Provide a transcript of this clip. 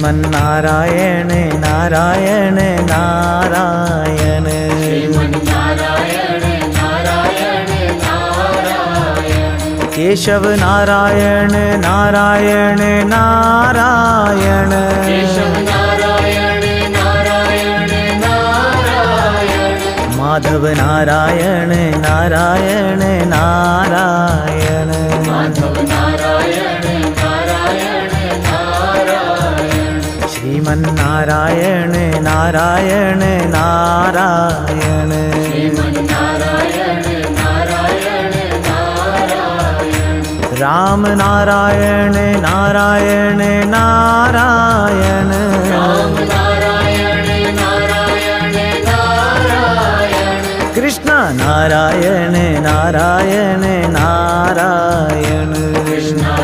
Sriman Narayana Narayan Narayan Sriman Narayana Narayan Narayan Keshav Narayan Narayan Narayan Keshav Narayan Narayan Narayan Madhav Narayan Narayan Narayan Madhav Narayan Narayan Narayan Sriman Narayana Narayan Narayan Sriman Narayana Narayan Narayan Ram Narayan Narayan Narayan Ram Narayan Narayan Narayan Krishna Narayan Narayan Narayan